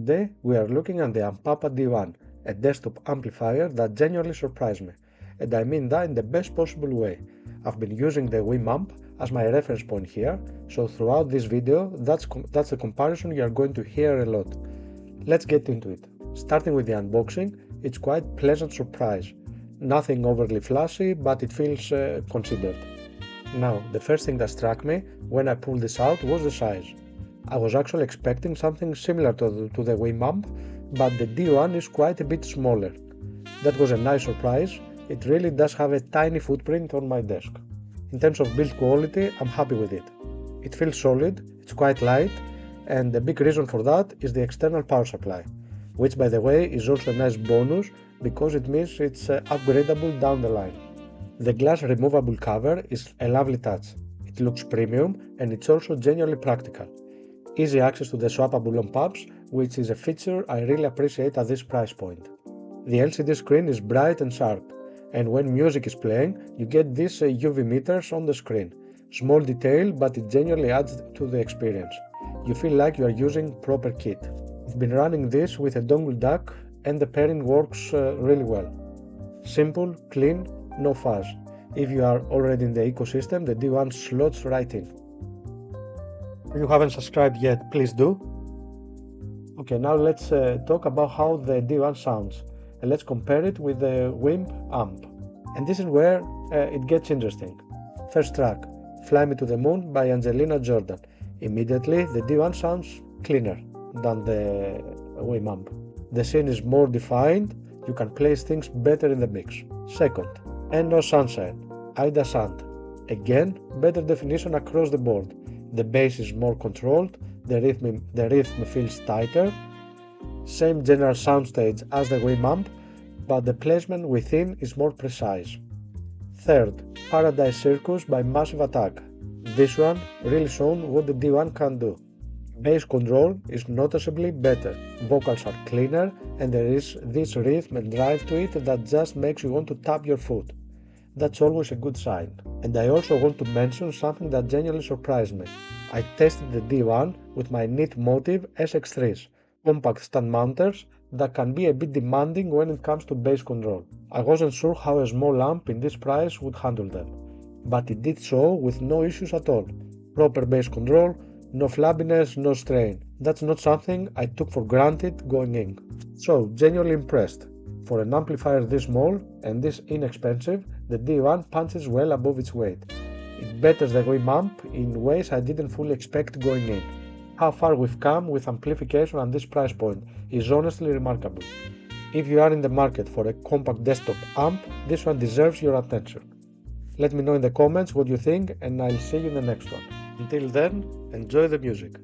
Today we are looking at the Ampapa D1, a desktop amplifier that genuinely surprised me, and I mean that in the best possible way. I've been using the WiiM Amp as my reference point here, so throughout this video that's a comparison you are going to hear a lot. Let's get into it. Starting with the unboxing, it's quite pleasant surprise. Nothing overly flashy, but it feels considered. Now, the first thing that struck me when I pulled this out was the size. I was actually expecting something similar to the WiiM Amp, but the D1 is quite a bit smaller. That was a nice surprise. It really does have a tiny footprint on my desk. In terms of build quality, I'm happy with it. It feels solid, it's quite light, and the big reason for that is the external power supply, which by the way is also a nice bonus because it means it's upgradable down the line. The glass removable cover is a lovely touch. It looks premium and it's also genuinely practical. Easy access to the swappable on-pumps, which is a feature I really appreciate at this price point. The LCD screen is bright and sharp, and when music is playing, you get these UV meters on the screen. Small detail, but it genuinely adds to the experience. You feel like you are using proper kit. I've been running this with a dongle DAC and the pairing works really well. Simple, clean, no fuzz. If you are already in the ecosystem, the D1 slots right in. If you haven't subscribed yet, please do. Okay, now let's talk about how the D1 sounds, and let's compare it with the WiiM Amp. And this is where it gets interesting. First track, Fly Me to the Moon by Angelina Jordan. Immediately the D1 sounds cleaner than the WiiM Amp. The scene is more defined, you can place things better in the mix. Second, And No Sunshine, Ida Sand. Again, better definition across the board. The bass is more controlled, the rhythm feels tighter. Same general soundstage as the WiiM Amp, but the placement within is more precise. Third, Paradise Circus by Massive Attack. This one really shown what the D1 can do. Bass control is noticeably better, vocals are cleaner, and there is this rhythm and drive to it that just makes you want to tap your foot. That's always a good sign. And I also want to mention something that genuinely surprised me. I tested the D1 with my Neat Motive SX3s, compact stand mounters that can be a bit demanding when it comes to bass control. I wasn't sure how a small amp in this price would handle them, but it did so with no issues at all. Proper bass control, no flabbiness, no strain. That's not something I took for granted going in. So, genuinely impressed. For an amplifier this small and this inexpensive, the D1 punches well above its weight. It betters the WiiM Amp in ways I didn't fully expect going in. How far we've come with amplification at this price point is honestly remarkable. If you are in the market for a compact desktop amp, this one deserves your attention. Let me know in the comments what you think and I'll see you in the next one. Until then, enjoy the music.